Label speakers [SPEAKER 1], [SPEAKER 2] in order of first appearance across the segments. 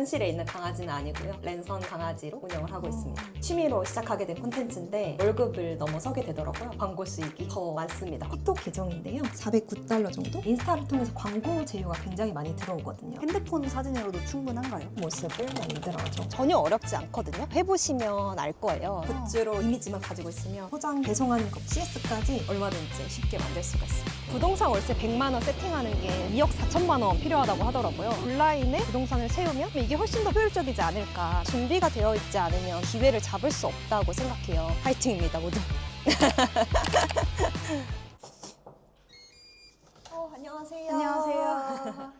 [SPEAKER 1] 현실에 있는 강아지는 아니고요. 랜선 강아지로 운영을 하고 있습니다. 취미로 시작하게 된 콘텐츠인데 월급을 넘어서게 되더라고요. 광고 수익이 더 많습니다. 틱톡 계정인데요. 409달러 정도? 인스타를 통해서 광고 제휴가 굉장히 많이 들어오거든요.
[SPEAKER 2] 핸드폰 사진으로도 충분한가요?
[SPEAKER 1] 모습을 만들어줘. 전혀 어렵지 않거든요. 해보시면 알 거예요. 굿즈로 이미지만 가지고 있으면 포장 배송하는 것 CS까지 얼마든지 쉽게 만들 수가 있어요. 부동산 월세 100만 원 세팅하는 게 2억 4천만 원 필요하다고 하더라고요. 온라인에 부동산을 세우면 이게 훨씬 더 효율적이지 않을까. 준비가 되어 있지 않으면 기회를 잡을 수 없다고 생각해요. 파이팅입니다, 모두. 안녕하세요.
[SPEAKER 2] 안녕하세요.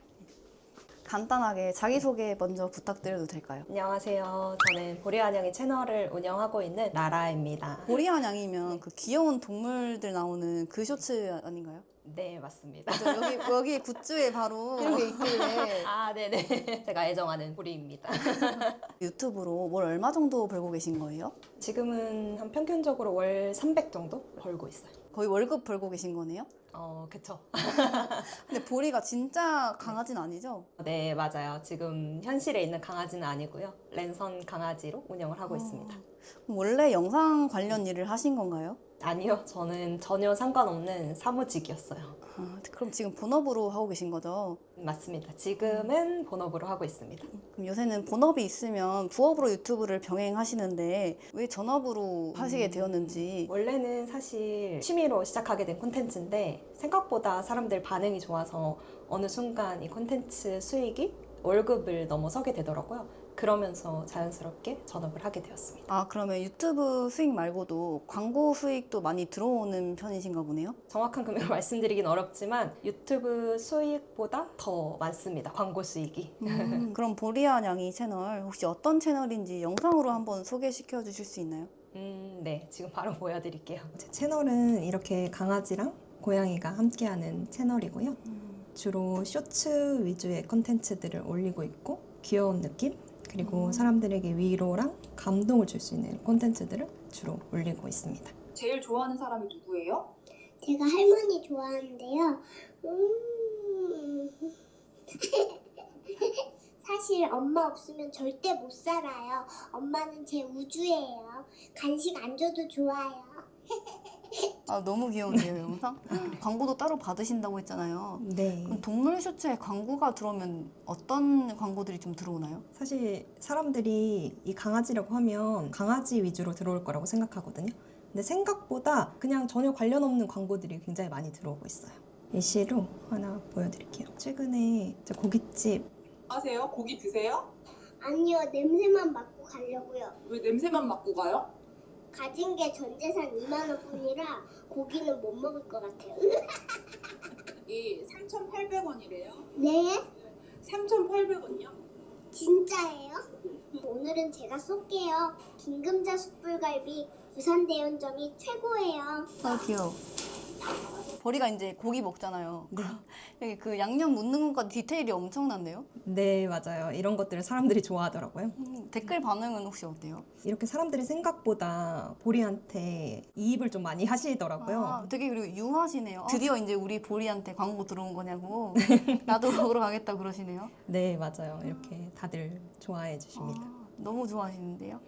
[SPEAKER 2] 간단하게 자기소개 먼저 부탁드려도 될까요?
[SPEAKER 1] 안녕하세요. 저는 보리안양이 채널을 운영하고 있는 라라입니다.
[SPEAKER 2] 보리안 양이면 그 귀여운 동물들 나오는 그 쇼츠 아닌가요?
[SPEAKER 1] 네, 맞습니다.
[SPEAKER 2] 여기 굿즈에 바로 이런 게 있길래
[SPEAKER 1] 아, 네네. 제가 애정하는 보리입니다.
[SPEAKER 2] 유튜브로 뭘 얼마 정도 벌고 계신 거예요?
[SPEAKER 1] 지금은 한 평균적으로 월 300 정도 벌고 있어요.
[SPEAKER 2] 거의 월급 벌고 계신 거네요?
[SPEAKER 1] 그쵸.
[SPEAKER 2] 근데 보리가 진짜 강아지는 아니죠?
[SPEAKER 1] 네, 맞아요. 지금 현실에 있는 강아지는 아니고요. 랜선 강아지로 운영을 하고 있습니다.
[SPEAKER 2] 그럼 원래 영상 관련 일을 하신 건가요?
[SPEAKER 1] 아니요, 저는 전혀 상관없는 사무직이었어요.
[SPEAKER 2] 그럼 지금 본업으로 하고 계신 거죠?
[SPEAKER 1] 맞습니다. 지금은 본업으로 하고 있습니다.
[SPEAKER 2] 그럼 요새는 본업이 있으면 부업으로 유튜브를 병행하시는데 왜 전업으로 하시게 되었는지.
[SPEAKER 1] 원래는 사실 취미로 시작하게 된 콘텐츠인데 생각보다 사람들 반응이 좋아서 어느 순간 이 콘텐츠 수익이 월급을 넘어서게 되더라고요. 그러면서 자연스럽게 전업을 하게 되었습니다.
[SPEAKER 2] 그러면 유튜브 수익 말고도 광고 수익도 많이 들어오는 편이신가 보네요?
[SPEAKER 1] 정확한 금액을 말씀드리긴 어렵지만 유튜브 수익보다 더 많습니다. 광고 수익이.
[SPEAKER 2] 그럼 보리안 양이 채널 혹시 어떤 채널인지 영상으로 한번 소개시켜 주실 수 있나요?
[SPEAKER 1] 네. 지금 바로 보여드릴게요. 제 채널은 이렇게 강아지랑 고양이가 함께하는 채널이고요. 주로 쇼츠 위주의 컨텐츠들을 올리고 있고 귀여운 느낌? 그리고 사람들에게 위로랑 감동을 줄 수 있는 콘텐츠들을 주로 올리고 있습니다.
[SPEAKER 3] 제일 좋아하는 사람이 누구예요?
[SPEAKER 4] 제가 할머니 좋아하는데요. 사실 엄마 없으면 절대 못 살아요. 엄마는 제 우주예요. 간식 안 줘도 좋아요.
[SPEAKER 2] 너무 귀여운데요, 영상? 광고도 따로 받으신다고 했잖아요.
[SPEAKER 1] 네.
[SPEAKER 2] 그럼 동물 쇼츠에 광고가 들어오면 어떤 광고들이 좀 들어오나요?
[SPEAKER 1] 사실 사람들이 이 강아지라고 하면 강아지 위주로 들어올 거라고 생각하거든요. 근데 생각보다 그냥 전혀 관련 없는 광고들이 굉장히 많이 들어오고 있어요. 예시로 하나 보여드릴게요. 최근에 고깃집
[SPEAKER 3] 아세요? 고기 드세요?
[SPEAKER 4] 아니요, 냄새만 맡고 가려고요.
[SPEAKER 3] 왜 냄새만 맡고 가요?
[SPEAKER 4] 가진 게 전 재산 2만 원뿐이라 고기는 못 먹을 것 같아요.
[SPEAKER 3] 이 3,800원이래요.
[SPEAKER 4] 네?
[SPEAKER 3] 3,800원이요?
[SPEAKER 4] 진짜예요? 오늘은 제가 쏠게요. 김금자 숯불갈비 부산대연점이 최고예요.
[SPEAKER 2] 귀여워. 보리가 이제 고기 먹잖아요. 여기 그 양념 묻는 것까지 디테일이 엄청난데요?
[SPEAKER 1] 네, 맞아요. 이런 것들을 사람들이 좋아하더라고요.
[SPEAKER 2] 댓글 반응은 혹시 어때요?
[SPEAKER 1] 이렇게 사람들이 생각보다 보리한테 이입을 좀 많이 하시더라고요.
[SPEAKER 2] 되게 그리고 유하시네요. 드디어 이제 우리 보리한테 광고 들어온 거냐고. 나도 먹으러 가겠다 그러시네요.
[SPEAKER 1] 네, 맞아요. 이렇게 다들 좋아해 주십니다.
[SPEAKER 2] 너무 좋아하시는데요.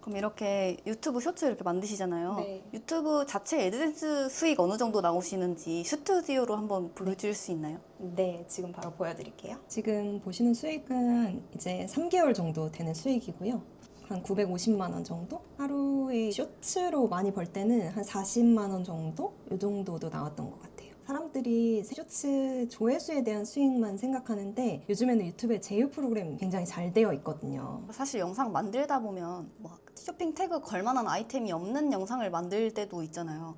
[SPEAKER 2] 그럼 이렇게 유튜브 쇼츠 이렇게 만드시잖아요.
[SPEAKER 1] 네.
[SPEAKER 2] 유튜브 자체 애드센스 수익 어느 정도 나오시는지 스튜디오로 한번 보여줄 수 있나요?
[SPEAKER 1] 네, 지금 바로 보여드릴게요. 지금 보시는 수익은 이제 3개월 정도 되는 수익이고요. 한 950만 원 정도? 하루에 쇼츠로 많이 벌 때는 한 40만 원 정도? 이 정도도 나왔던 것 같아요. 사람들이 쇼츠 조회수에 대한 수익만 생각하는데 요즘에는 유튜브에 제휴 프로그램이 굉장히 잘 되어 있거든요.
[SPEAKER 2] 사실 영상 만들다 보면 막 쇼핑 태그 걸만한 아이템이 없는 영상을 만들 때도 있잖아요.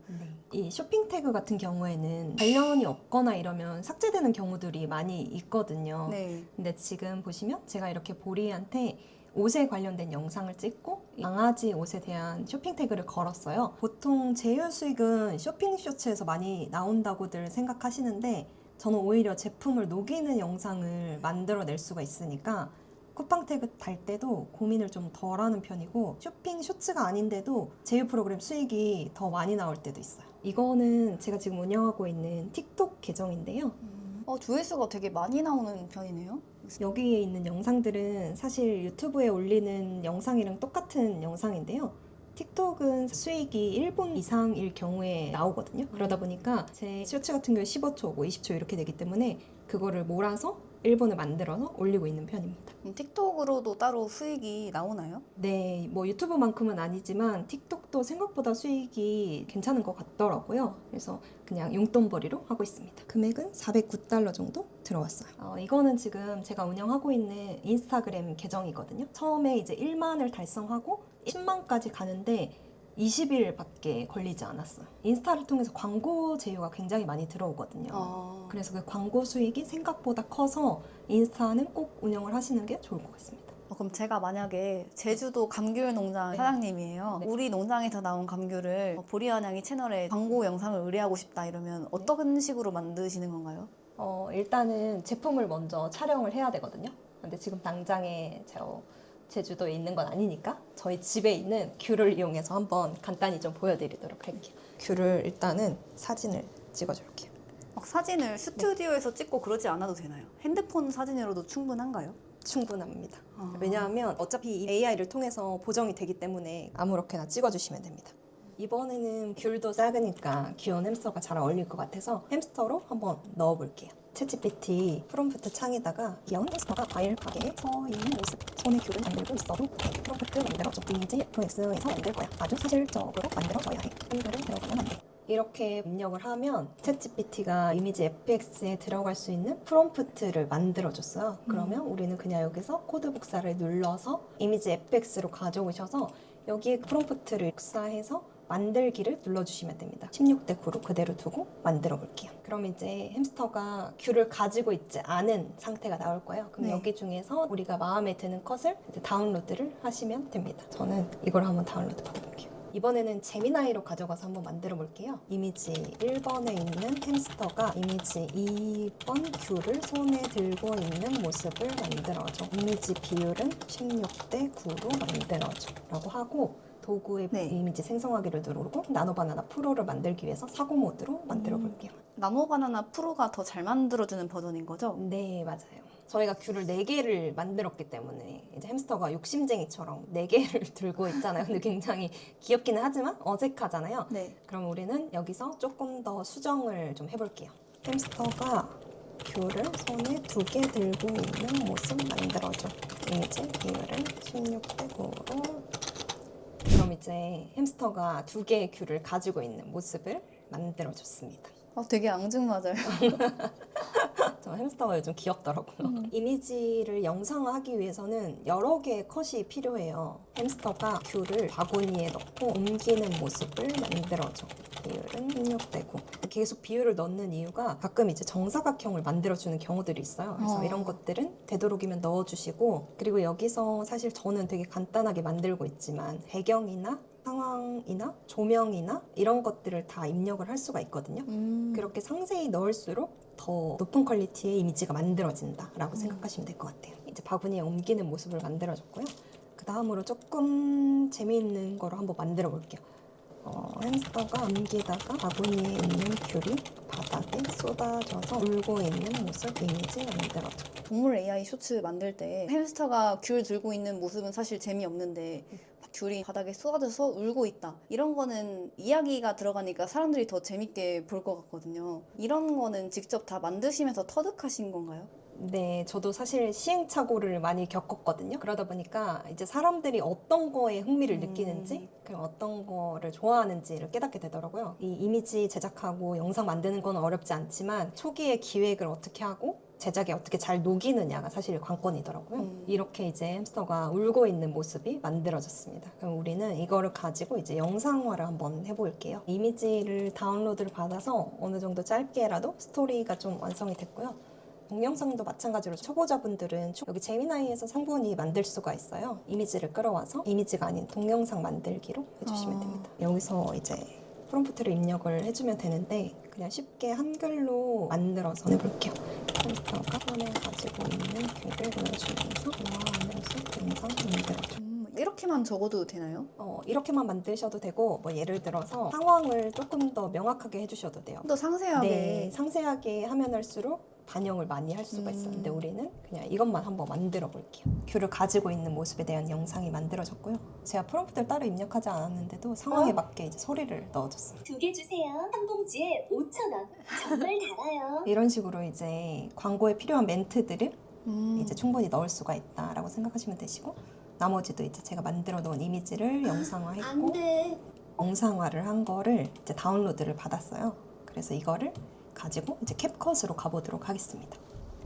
[SPEAKER 1] 이 쇼핑 태그 같은 경우에는 관련이 없거나 이러면 삭제되는 경우들이 많이 있거든요.
[SPEAKER 2] 네.
[SPEAKER 1] 근데 지금 보시면 제가 이렇게 보리한테 옷에 관련된 영상을 찍고 강아지 옷에 대한 쇼핑 태그를 걸었어요. 보통 제휴 수익은 쇼핑 쇼츠에서 많이 나온다고들 생각하시는데 저는 오히려 제품을 녹이는 영상을 만들어낼 수가 있으니까 쿠팡 태그 달 때도 고민을 좀 덜 하는 편이고 쇼핑 쇼츠가 아닌데도 제휴 프로그램 수익이 더 많이 나올 때도 있어요. 이거는 제가 지금 운영하고 있는 틱톡 계정인데요.
[SPEAKER 2] 조회수가 되게 많이 나오는 편이네요.
[SPEAKER 1] 여기에 있는 영상들은 사실 유튜브에 올리는 영상이랑 똑같은 영상인데요. 틱톡은 수익이 1분 이상일 경우에 나오거든요. 그러다 보니까 제 쇼츠 같은 경우에 15초, 뭐 20초 이렇게 되기 때문에 그거를 몰아서 1분을 만들어서 올리고 있는 편입니다.
[SPEAKER 2] 틱톡으로도 따로 수익이 나오나요?
[SPEAKER 1] 네, 뭐 유튜브만큼은 아니지만 틱톡도 생각보다 수익이 괜찮은 것 같더라고요. 그래서 그냥 용돈벌이로 하고 있습니다. 금액은 409달러 정도 들어왔어요. 이거는 지금 제가 운영하고 있는 인스타그램 계정이거든요. 처음에 이제 1만을 달성하고 10만까지 가는데 20일밖에 걸리지 않았어요. 인스타를 통해서 광고 제휴가 굉장히 많이 들어오거든요. 그래서 그 광고 수익이 생각보다 커서 인스타는 꼭 운영을 하시는 게 좋을 것 같습니다.
[SPEAKER 2] 그럼 제가 만약에 제주도 감귤 농장 사장님이에요.
[SPEAKER 1] 네.
[SPEAKER 2] 우리 농장에서 나온 감귤을 보리한양이 채널에 광고 영상을 의뢰하고 싶다 이러면 어떤 식으로 만드시는 건가요?
[SPEAKER 1] 일단은 제품을 먼저 촬영을 해야 되거든요. 근데 지금 당장에 제주도에 있는 건 아니니까 저희 집에 있는 귤을 이용해서 한번 간단히 좀 보여드리도록 할게요. 귤을 일단은 사진을 찍어줄게요.
[SPEAKER 2] 막 사진을 스튜디오에서 찍고 그러지 않아도 되나요? 핸드폰 사진으로도 충분한가요?
[SPEAKER 1] 충분합니다. 왜냐하면 어차피 AI를 통해서 보정이 되기 때문에 아무렇게나 찍어주시면 됩니다. 이번에는 귤도 작으니까 귀여운 햄스터가 잘 어울릴 것 같아서 햄스터로 한번 넣어볼게요. 챗GPT 프롬프트 창에다가 귀여운 햄스터가 과일 가게에 서 있는 모습, 손에 귤을 만들고 있어도 프롬프트 만들어줘. 이미지 FX에서 만들 거야. 아주 사실적으로 만들어줘야 해. 한글을 들어가면 안 돼. 이렇게 입력을 하면 챗GPT가 이미지 FX에 들어갈 수 있는 프롬프트를 만들어줬어요. 그러면 우리는 그냥 여기서 코드 복사를 눌러서 이미지 FX로 가져오셔서 여기에 프롬프트를 복사해서 만들기를 눌러주시면 됩니다. 16대 9로 그대로 두고 만들어 볼게요. 그럼 이제 햄스터가 귤을 가지고 있지 않은 상태가 나올 거예요. 그럼
[SPEAKER 2] 네.
[SPEAKER 1] 여기 중에서 우리가 마음에 드는 컷을 이제 다운로드를 하시면 됩니다. 저는 이걸 한번 다운로드 받아볼게요. 이번에는 제미나이로 가져가서 한번 만들어 볼게요. 이미지 1번에 있는 햄스터가 이미지 2번 귤을 손에 들고 있는 모습을 만들어줘. 이미지 비율은 16대 9로 만들어줘. 라고 하고 도구의
[SPEAKER 2] 네.
[SPEAKER 1] 이미지 생성하기를 누르고 나노바나나 프로를 만들기 위해서 사고 모드로 만들어 볼게요.
[SPEAKER 2] 나노바나나 프로가 더 잘 만들어주는 버전인 거죠?
[SPEAKER 1] 네, 맞아요. 저희가 귤을 4개를 만들었기 때문에 이제 햄스터가 욕심쟁이처럼 4개를 들고 있잖아요. 근데 굉장히 귀엽기는 하지만 어색하잖아요.
[SPEAKER 2] 네.
[SPEAKER 1] 그럼 우리는 여기서 조금 더 수정을 좀 해볼게요. 햄스터가 귤을 손에 2개 들고 있는 모습 만들어줘. 이미지 비율을 16대 9로. 그럼 이제 햄스터가 2개의 귤을 가지고 있는 모습을 만들어줬습니다.
[SPEAKER 2] 되게 앙증맞아요.
[SPEAKER 1] 저 햄스터가 요즘 귀엽더라고요. 이미지를 영상화하기 위해서는 여러 개의 컷이 필요해요. 햄스터가 귤을 바구니에 넣고 옮기는 모습을 만들어줘. 비율은 16대 9. 계속 비율을 넣는 이유가 가끔 이제 정사각형을 만들어주는 경우들이 있어요. 그래서 이런 것들은 되도록이면 넣어주시고, 그리고 여기서 사실 저는 되게 간단하게 만들고 있지만 배경이나 상황이나 조명이나 이런 것들을 다 입력을 할 수가 있거든요. 그렇게 상세히 넣을수록 더 높은 퀄리티의 이미지가 만들어진다라고 생각하시면 될 것 같아요. 이제 바구니에 옮기는 모습을 만들어줬고요. 그 다음으로 조금 재미있는 거로 한번 만들어 볼게요. 햄스터가 옮기다가 바구니에 있는 귤이 바닥에 쏟아져서 울고 있는 모습 이미지 만들어줘.
[SPEAKER 2] 동물 AI 쇼츠 만들 때 햄스터가 귤 들고 있는 모습은 사실 재미없는데 귤이 바닥에 쏟아져서 울고 있다. 이런 거는 이야기가 들어가니까 사람들이 더 재밌게 볼 것 같거든요. 이런 거는 직접 다 만드시면서 터득하신 건가요?
[SPEAKER 1] 네, 저도 사실 시행착오를 많이 겪었거든요. 그러다 보니까 이제 사람들이 어떤 거에 흥미를 느끼는지, 그리고 어떤 거를 좋아하는지를 깨닫게 되더라고요. 이 이미지 제작하고 영상 만드는 건 어렵지 않지만 초기에 기획을 어떻게 하고 제작에 어떻게 잘 녹이느냐가 사실 관건이더라고요. 이렇게 이제 햄스터가 울고 있는 모습이 만들어졌습니다. 그럼 우리는 이거를 가지고 이제 영상화를 한번 해볼게요. 이미지를 다운로드를 받아서 어느 정도 짧게라도 스토리가 좀 완성이 됐고요. 동영상도 마찬가지로 초보자분들은 여기 제미나이에서 성분이 만들 수가 있어요. 이미지를 끌어와서 이미지가 아닌 동영상 만들기로 해주시면 됩니다. 여기서 이제 프롬프트를 입력을 해주면 되는데 그냥 쉽게 한글로 만들어서 해볼게요. 햄스터가 손에 가지고 있는 귤을 보여주면서 좋아하면서 영상 만들어줘.
[SPEAKER 2] 이렇게만 적어도 되나요?
[SPEAKER 1] 이렇게만 만드셔도 되고 뭐 예를 들어서 상황을 조금 더 명확하게 해주셔도 돼요.
[SPEAKER 2] 좀 더 상세하게.
[SPEAKER 1] 네, 상세하게 하면 할수록 반영을 많이 할 수가 있어요. 근데
[SPEAKER 2] 음.
[SPEAKER 1] 우리는 그냥 이것만 한번 만들어 볼게요. 귤을 가지고 있는 모습에 대한 영상이 만들어졌고요. 제가 프롬프트를 따로 입력하지 않았는데도 상황에 맞게 이제 소리를 넣어줬어요.
[SPEAKER 5] 2개 주세요. 한 봉지에 5,000원. 정말 달아요.
[SPEAKER 1] 이런 식으로 이제 광고에 필요한 멘트들을
[SPEAKER 2] 음.
[SPEAKER 1] 이제 충분히 넣을 수가 있다라고 생각하시면 되시고, 나머지도 이제 제가 만들어 놓은 이미지를 영상화했고,
[SPEAKER 4] 안 돼.
[SPEAKER 1] 영상화를 한 거를 이제 다운로드를 받았어요. 그래서 이거를 가지고 이제 캡컷으로 가보도록 하겠습니다.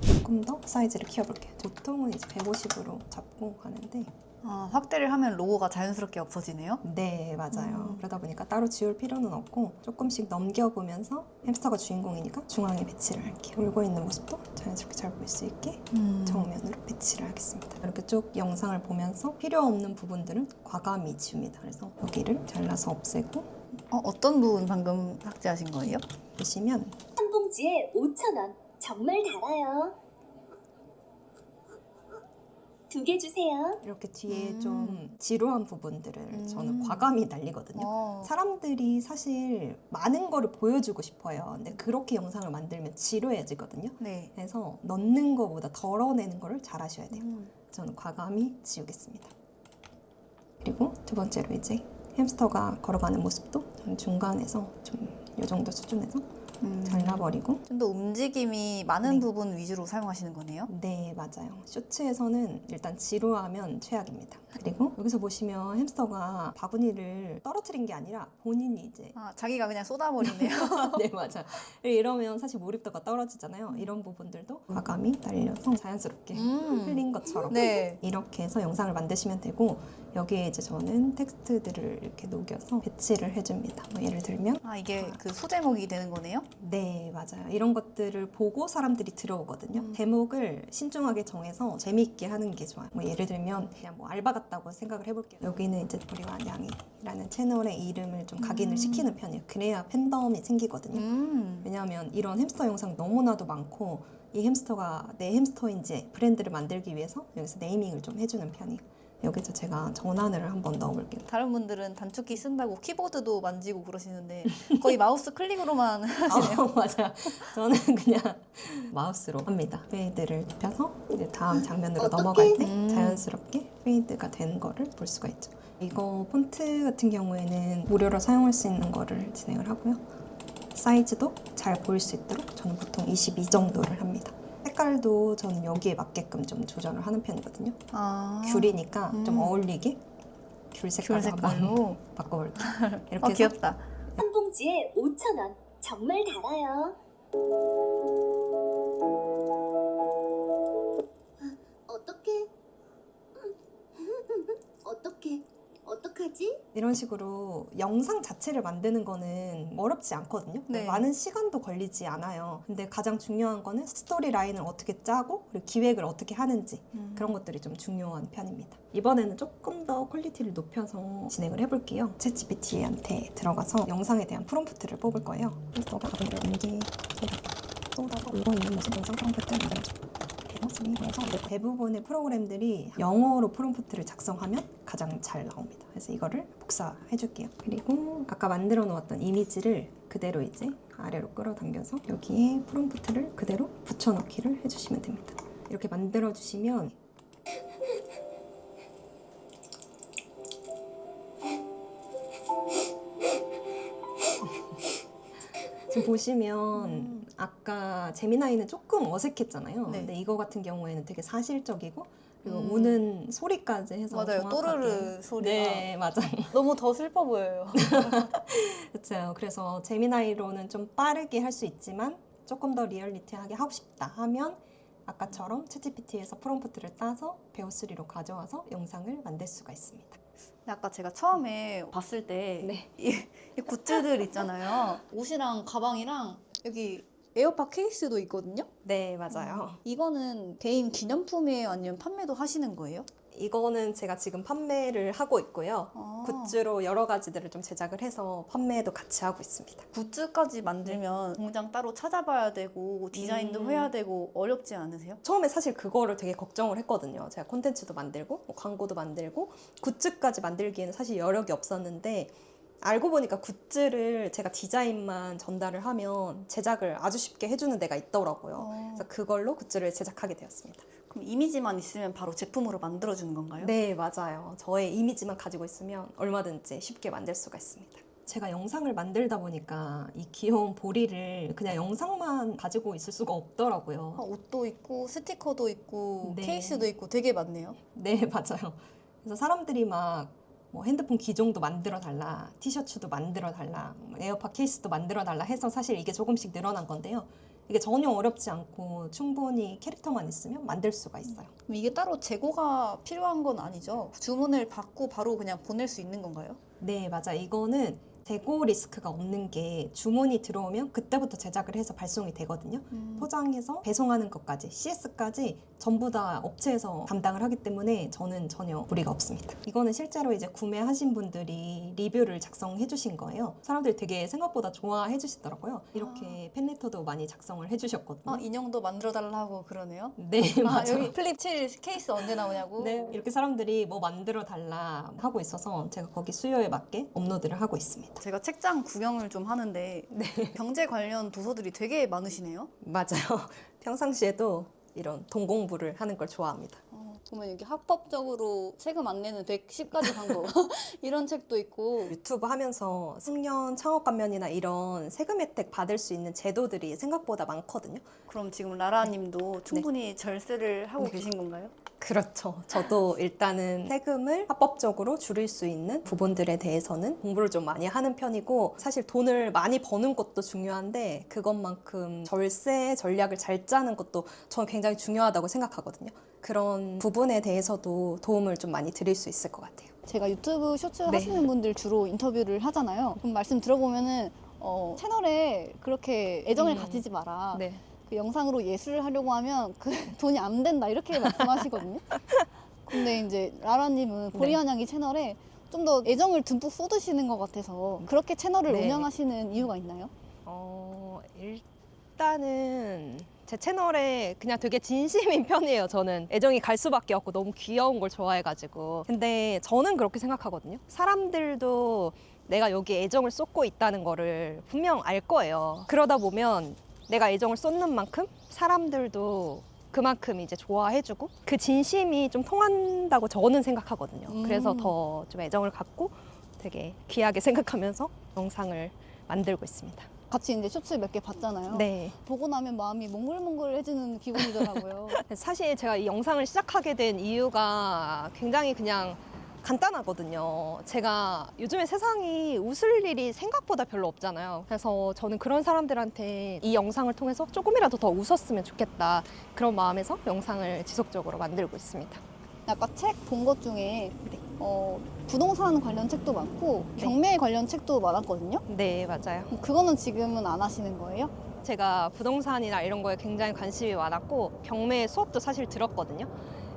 [SPEAKER 1] 조금 더 사이즈를 키워볼게요. 보통은 이제 150으로 잡고 가는데,
[SPEAKER 2] 아, 확대를 하면 로고가 자연스럽게 없어지네요.
[SPEAKER 1] 네, 맞아요. 그러다 보니까 따로 지울 필요는 없고 조금씩 넘겨보면서 햄스터가 주인공이니까 중앙에 배치를 할게요. 울고 있는 모습도 자연스럽게 잘 볼 수 있게 정면으로 배치를 하겠습니다. 이렇게 쭉 영상을 보면서 필요 없는 부분들은 과감히 지웁니다. 그래서 여기를 잘라서 없애고,
[SPEAKER 2] 어떤 부분 방금 삭제하신 거예요?
[SPEAKER 1] 보시면
[SPEAKER 5] 한 봉지에 5,000원. 정말 달아요. 2개 주세요.
[SPEAKER 1] 이렇게 뒤에
[SPEAKER 2] 음.
[SPEAKER 1] 좀 지루한 부분들을 저는 과감히 날리거든요. 사람들이 사실 많은 거를 보여주고 싶어요. 근데 그렇게 영상을 만들면 지루해지거든요.
[SPEAKER 2] 네.
[SPEAKER 1] 그래서 넣는 거보다 덜어내는 거를 잘 하셔야 돼요. 저는 과감히 지우겠습니다. 그리고 두 번째로 이제 햄스터가 걸어가는 모습도 저는 중간에서 좀 이 정도 수준에서 잘라버리고.
[SPEAKER 2] 좀 더 움직임이 많은
[SPEAKER 1] 네.
[SPEAKER 2] 부분 위주로 사용하시는 거네요.
[SPEAKER 1] 네, 맞아요. 쇼츠에서는 일단 지루하면 최악입니다. 그리고 여기서 보시면 햄스터가 바구니를 떨어뜨린 게 아니라 본인이 이제
[SPEAKER 2] 아, 자기가 그냥 쏟아버리네요.
[SPEAKER 1] 네, 맞아요. 이러면 사실 몰입도가 떨어지잖아요. 이런 부분들도 과감히 날려서 자연스럽게 흘린 것처럼
[SPEAKER 2] 네.
[SPEAKER 1] 이렇게 해서 영상을 만드시면 되고, 여기에 이제 저는 텍스트들을 이렇게 녹여서 배치를 해줍니다. 뭐 예를 들면
[SPEAKER 2] 아, 이게 그 소제목이 되는 거네요?
[SPEAKER 1] 네, 맞아요. 이런 것들을 보고 사람들이 들어오거든요. 제목을 신중하게 정해서 재미있게 하는 게 좋아요. 뭐 예를 들면 그냥 뭐 알바 같다고 생각을 해볼게요. 여기는 이제 우리와 양이라는 채널의 이름을 좀 각인을 시키는 편이에요. 그래야 팬덤이 생기거든요. 왜냐하면 이런 햄스터 영상 너무나도 많고, 이 햄스터가 내 햄스터인지 브랜드를 만들기 위해서 여기서 네이밍을 좀 해주는 편이에요. 여기서 제가 전환을 한번 넣어볼게요.
[SPEAKER 2] 다른 분들은 단축키 쓴다고 키보드도 만지고 그러시는데 거의 마우스 클릭으로만 하시네요.
[SPEAKER 1] 맞아요. 저는 그냥 마우스로 합니다. 페이드를 눕혀서 이제 다음 장면으로
[SPEAKER 4] 어떡해?
[SPEAKER 1] 넘어갈 때 자연스럽게 페이드가 된 거를 볼 수가 있죠. 이거 폰트 같은 경우에는 무료로 사용할 수 있는 거를 진행을 하고요. 사이즈도 잘 보일 수 있도록 저는 보통 22 정도를 합니다. 색깔도 저는 여기에 맞게끔 좀 조절을 하는 편이거든요.
[SPEAKER 2] 아,
[SPEAKER 1] 귤이니까 좀 어울리게 귤 색깔로
[SPEAKER 2] 귤
[SPEAKER 1] 한번
[SPEAKER 2] 색깔로.
[SPEAKER 1] 바꿔볼게요. 이렇게 해서
[SPEAKER 2] 귀엽다.
[SPEAKER 5] 한 봉지에 5,000원. 정말 달아요.
[SPEAKER 4] 어떡해? 어떡하지?
[SPEAKER 1] 이런 식으로 영상 자체를 만드는 거는 어렵지 않거든요.
[SPEAKER 2] 네.
[SPEAKER 1] 많은 시간도 걸리지 않아요. 근데 가장 중요한 거는 스토리 라인을 어떻게 짜고 그리고 기획을 어떻게 하는지 그런 것들이 좀 중요한 편입니다. 이번에는 조금 더 퀄리티를 높여서 진행을 해볼게요. 챗GPT한테 들어가서 영상에 대한 프롬프트를 뽑을 거예요. 그래서 가분을 인기 쏟아서 울고 있는 모습 영상 프롬프트를 만들어줘. 그래서 대부분의 프로그램들이 영어로 프롬프트를 작성하면 가장 잘 나옵니다. 그래서 이거를 복사해 줄게요. 그리고 아까 만들어 놓았던 이미지를 그대로 이제 아래로 끌어당겨서 여기에 프롬프트를 그대로 붙여넣기를 해주시면 됩니다. 이렇게 만들어 주시면 지금 보시면 아까 제미나이는 조금 어색했잖아요.
[SPEAKER 2] 네.
[SPEAKER 1] 근데 이거 같은 경우에는 되게 사실적이고 그리고 우는 소리까지 해서
[SPEAKER 2] 맞아요.
[SPEAKER 1] 정확하게.
[SPEAKER 2] 또르르 소리가
[SPEAKER 1] 네, 맞아요.
[SPEAKER 2] 너무 더 슬퍼 보여요.
[SPEAKER 1] 그렇죠. 그래서 제미나이로는 좀 빠르게 할 수 있지만 조금 더 리얼리티하게 하고 싶다 하면 아까처럼 챗GPT에서 프롬프트를 따서 베어3로 가져와서 영상을 만들 수가 있습니다.
[SPEAKER 2] 근데 아까 제가 처음에 봤을 때
[SPEAKER 1] 네.
[SPEAKER 2] 이 굿즈들 있잖아요. 옷이랑 가방이랑 여기 에어팟 케이스도 있거든요.
[SPEAKER 1] 네, 맞아요.
[SPEAKER 2] 이거는 개인 기념품이에요? 아니면 판매도 하시는 거예요?
[SPEAKER 1] 이거는 제가 지금 판매를 하고 있고요.
[SPEAKER 2] 아.
[SPEAKER 1] 굿즈로 여러 가지들을 좀 제작을 해서 판매도 같이 하고 있습니다.
[SPEAKER 2] 굿즈까지 만들면 공장 따로 찾아봐야 되고 디자인도 해야 되고 어렵지 않으세요?
[SPEAKER 1] 처음에 사실 그거를 되게 걱정을 했거든요. 제가 콘텐츠도 만들고 뭐 광고도 만들고 굿즈까지 만들기에는 사실 여력이 없었는데 알고 보니까 굿즈를 제가 디자인만 전달을 하면 제작을 아주 쉽게 해주는 데가 있더라고요. 그래서 그걸로 굿즈를 제작하게 되었습니다.
[SPEAKER 2] 그럼 이미지만 있으면 바로 제품으로 만들어주는 건가요?
[SPEAKER 1] 네, 맞아요. 저의 이미지만 가지고 있으면 얼마든지 쉽게 만들 수가 있습니다. 제가 영상을 만들다 보니까 이 귀여운 보리를 그냥 영상만 가지고 있을 수가 없더라고요.
[SPEAKER 2] 옷도 있고 스티커도 있고
[SPEAKER 1] 네.
[SPEAKER 2] 케이스도 있고 되게 많네요.
[SPEAKER 1] 네, 맞아요. 그래서 사람들이 막 뭐 핸드폰 기종도 만들어 달라, 티셔츠도 만들어 달라, 에어팟 케이스도 만들어 달라 해서 사실 이게 조금씩 늘어난 건데요. 이게 전혀 어렵지 않고 충분히 캐릭터만 있으면 만들 수가 있어요.
[SPEAKER 2] 그럼 이게 따로 재고가 필요한 건 아니죠? 주문을 받고 바로 그냥 보낼 수 있는 건가요?
[SPEAKER 1] 네, 맞아. 이거는 재고 리스크가 없는 게 주문이 들어오면 그때부터 제작을 해서 발송이 되거든요. 포장해서 배송하는 것까지, CS까지 전부 다 업체에서 담당을 하기 때문에 저는 전혀 무리가 없습니다. 이거는 실제로 이제 구매하신 분들이 리뷰를 작성해 주신 거예요. 사람들이 되게 생각보다 좋아해 주시더라고요. 이렇게 팬레터도 많이 작성을 해 주셨거든요.
[SPEAKER 2] 인형도 만들어달라고 그러네요.
[SPEAKER 1] 네, 맞아요.
[SPEAKER 2] 여기 플립 7 케이스 언제 나오냐고?
[SPEAKER 1] 네, 이렇게 사람들이 뭐 만들어 달라 하고 있어서 제가 거기 수요에 맞게 업로드를 하고 있습니다.
[SPEAKER 2] 제가 책장 구경을 좀 하는데 경제 관련 도서들이 되게 많으시네요.
[SPEAKER 1] 맞아요. 평상시에도 이런 돈 공부를 하는 걸 좋아합니다.
[SPEAKER 2] 보면 여기 합법적으로 세금 안 내는 110가지 방법 이런 책도 있고
[SPEAKER 1] 유튜브 하면서 승년 창업 감면이나 이런 세금 혜택 받을 수 있는 제도들이 생각보다 많거든요.
[SPEAKER 2] 그럼 지금 라라님도 충분히 절세를 하고 계신 건가요?
[SPEAKER 1] 그렇죠. 저도 일단은 세금을 합법적으로 줄일 수 있는 부분들에 대해서는 공부를 좀 많이 하는 편이고, 사실 돈을 많이 버는 것도 중요한데 그것만큼 절세 전략을 잘 짜는 것도 저는 굉장히 중요하다고 생각하거든요. 그런 부분에 대해서도 도움을 좀 많이 드릴 수 있을 것 같아요.
[SPEAKER 2] 제가 유튜브 쇼츠
[SPEAKER 1] 네.
[SPEAKER 2] 하시는 분들 주로 인터뷰를 하잖아요. 그럼 말씀 들어보면은 채널에 그렇게 애정을 가지지 마라.
[SPEAKER 1] 네.
[SPEAKER 2] 그 영상으로 예술을 하려고 하면 그 돈이 안 된다 이렇게 말씀하시거든요. 근데 이제 라라님은
[SPEAKER 1] 네.
[SPEAKER 2] 보리한양이 채널에 좀 더 애정을 듬뿍 쏟으시는 것 같아서 그렇게 채널을
[SPEAKER 1] 네.
[SPEAKER 2] 운영하시는 이유가 있나요?
[SPEAKER 1] 일단은 제 채널에 그냥 되게 진심인 편이에요. 저는 애정이 갈 수밖에 없고 너무 귀여운 걸 좋아해가지고. 근데 저는 그렇게 생각하거든요. 사람들도 내가 여기 애정을 쏟고 있다는 거를 분명 알 거예요. 그러다 보면 내가 애정을 쏟는 만큼 사람들도 그만큼 이제 좋아해주고 그 진심이 좀 통한다고 저는 생각하거든요. 그래서 더 좀 애정을 갖고 되게 귀하게 생각하면서 영상을 만들고 있습니다.
[SPEAKER 2] 같이 이제 쇼츠 몇 개 봤잖아요.
[SPEAKER 1] 네.
[SPEAKER 2] 보고 나면 마음이 몽글몽글해지는 기분이더라고요.
[SPEAKER 1] 사실 제가 이 영상을 시작하게 된 이유가 굉장히 그냥 간단하거든요. 제가 요즘에 세상이 웃을 일이 생각보다 별로 없잖아요. 그래서 저는 그런 사람들한테 이 영상을 통해서 조금이라도 더 웃었으면 좋겠다. 그런 마음에서 영상을 지속적으로 만들고 있습니다.
[SPEAKER 2] 아까 책 본 것 중에 부동산 관련 책도 많고 경매 관련 책도 많았거든요.
[SPEAKER 1] 네, 맞아요.
[SPEAKER 2] 그거는 지금은 안 하시는 거예요?
[SPEAKER 1] 제가 부동산이나 이런 거에 굉장히 관심이 많았고 경매 수업도 사실 들었거든요.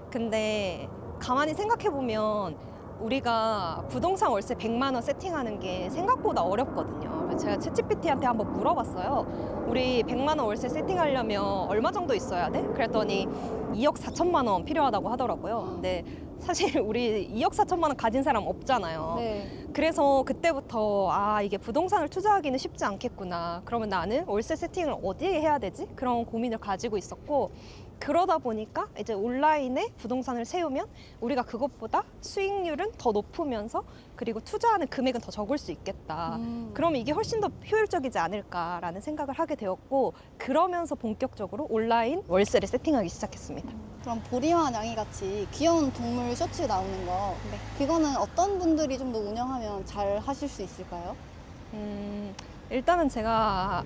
[SPEAKER 1] 근데 가만히 생각해보면 우리가 부동산 월세 100만 원 세팅하는 게 생각보다 어렵거든요. 그래서 제가 챗GPT한테 한번 물어봤어요. 우리 100만 원 월세 세팅하려면 얼마 정도 있어야 돼? 그랬더니 2억 4천만 원 필요하다고 하더라고요. 근데 사실 우리 2억 4천만 원 가진 사람 없잖아요.
[SPEAKER 2] 네.
[SPEAKER 1] 그래서 그때부터 이게 부동산을 투자하기는 쉽지 않겠구나. 그러면 나는 월세 세팅을 어디에 해야 되지? 그런 고민을 가지고 있었고, 그러다 보니까 이제 온라인에 부동산을 세우면 우리가 그것보다 수익률은 더 높으면서 그리고 투자하는 금액은 더 적을 수 있겠다. 그러면 이게 훨씬 더 효율적이지 않을까라는 생각을 하게 되었고, 그러면서 본격적으로 온라인 월세를 세팅하기 시작했습니다.
[SPEAKER 2] 그럼 보리와 냥이 같이 귀여운 동물 쇼츠 나오는 거 그거는 어떤 분들이 좀 더 운영하면 잘 하실 수 있을까요?
[SPEAKER 1] 일단은 제가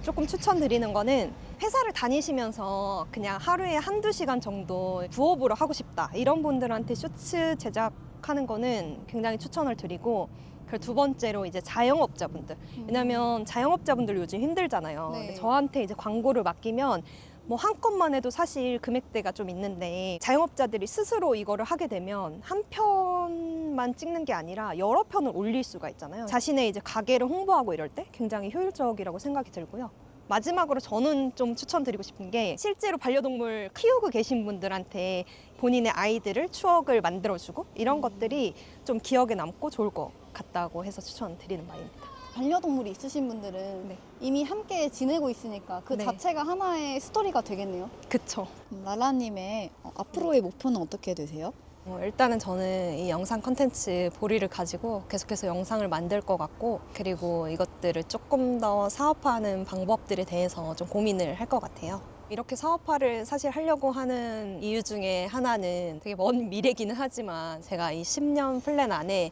[SPEAKER 1] 조금 추천드리는 거는 회사를 다니시면서 그냥 하루에 한두 시간 정도 부업으로 하고 싶다 이런 분들한테 쇼츠 제작하는 거는 굉장히 추천을 드리고, 그리고 두 번째로 이제 자영업자분들, 왜냐면 자영업자분들 요즘 힘들잖아요.
[SPEAKER 2] 네.
[SPEAKER 1] 근데 저한테 이제 광고를 맡기면 뭐 한 건만 해도 사실 금액대가 좀 있는데, 자영업자들이 스스로 이거를 하게 되면 한 편만 찍는 게 아니라 여러 편을 올릴 수가 있잖아요. 자신의 이제 가게를 홍보하고 이럴 때 굉장히 효율적이라고 생각이 들고요. 마지막으로 저는 좀 추천드리고 싶은 게 실제로 반려동물 키우고 계신 분들한테 본인의 아이들을 추억을 만들어주고 이런 것들이 좀 기억에 남고 좋을 것 같다고 해서 추천드리는 바입니다.
[SPEAKER 2] 반려동물이 있으신 분들은
[SPEAKER 1] 네.
[SPEAKER 2] 이미 함께 지내고 있으니까 그
[SPEAKER 1] 네.
[SPEAKER 2] 자체가 하나의 스토리가 되겠네요.
[SPEAKER 1] 그쵸.
[SPEAKER 2] 라라님의 앞으로의 목표는 어떻게 되세요?
[SPEAKER 1] 일단은 저는 이 영상 컨텐츠 보리를 가지고 계속해서 영상을 만들 것 같고 그리고 이것들을 조금 더 사업화하는 방법들에 대해서 좀 고민을 할 것 같아요. 이렇게 사업화를 사실 하려고 하는 이유 중에 하나는 되게 먼 미래기는 하지만 제가 이 10년 플랜 안에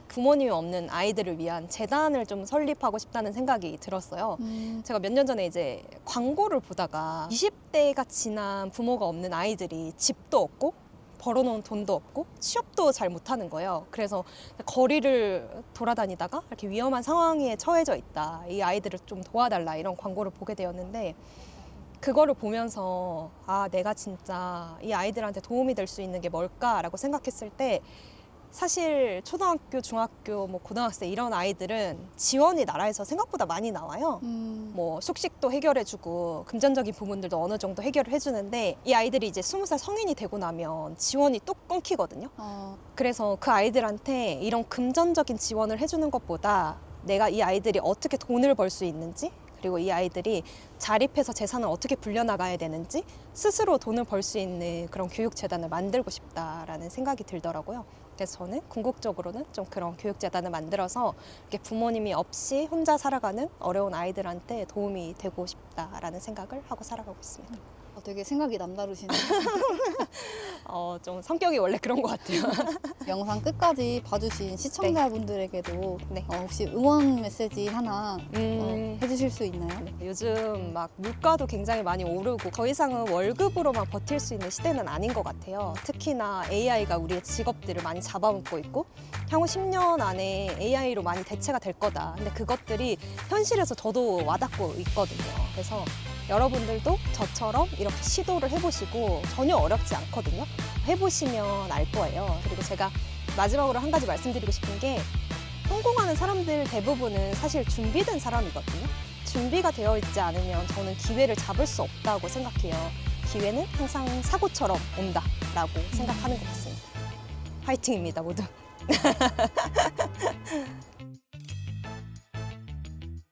[SPEAKER 1] 부모님이 없는 아이들을 위한 재단을 좀 설립하고 싶다는 생각이 들었어요. 제가 몇 년 전에 이제 광고를 보다가 20대가 지난 부모가 없는 아이들이 집도 없고 벌어놓은 돈도 없고 취업도 잘 못하는 거예요. 그래서 거리를 돌아다니다가 이렇게 위험한 상황에 처해져 있다. 이 아이들을 좀 도와달라 이런 광고를 보게 되었는데 그거를 보면서 아 내가 진짜 이 아이들한테 도움이 될 수 있는 게 뭘까라고 생각했을 때 사실 초등학교, 중학교, 뭐 고등학생 이런 아이들은 지원이 나라에서 생각보다 많이 나와요. 뭐 숙식도 해결해주고 금전적인 부분들도 어느 정도 해결을 해주는데 이 아이들이 이제 20살 성인이 되고 나면 지원이 뚝 끊기거든요. 그래서 그 아이들한테 이런 금전적인 지원을 해주는 것보다 내가 이 아이들이 어떻게 돈을 벌 수 있는지 그리고 이 아이들이 자립해서 재산을 어떻게 불려나가야 되는지 스스로 돈을 벌 수 있는 그런 교육재단을 만들고 싶다라는 생각이 들더라고요. 그래서 저는 궁극적으로는 좀 그런 교육재단을 만들어서 이렇게 부모님이 없이 혼자 살아가는 어려운 아이들한테 도움이 되고 싶다라는 생각을 하고 살아가고 있습니다.
[SPEAKER 2] 되게 생각이 남다르시네요.
[SPEAKER 1] 좀 성격이 원래 그런 것 같아요.
[SPEAKER 2] 영상 끝까지 봐주신 시청자분들에게도
[SPEAKER 1] 네.
[SPEAKER 2] 혹시 응원 메시지 하나 해주실 수 있나요?
[SPEAKER 1] 요즘 막 물가도 굉장히 많이 오르고 더 이상은 월급으로만 버틸 수 있는 시대는 아닌 것 같아요. 특히나 AI가 우리의 직업들을 많이 잡아먹고 있고 향후 10년 안에 AI로 많이 대체가 될 거다. 근데 그것들이 현실에서 저도 와닿고 있거든요. 그래서 여러분들도 저처럼 이렇게 시도를 해보시고 전혀 어렵지 않거든요. 해보시면 알 거예요. 그리고 제가 마지막으로 한 가지 말씀드리고 싶은 게 성공하는 사람들 대부분은 사실 준비된 사람이거든요. 준비가 되어 있지 않으면 저는 기회를 잡을 수 없다고 생각해요. 기회는 항상 사고처럼 온다라고 생각하는 것 같습니다. 화이팅입니다, 모두.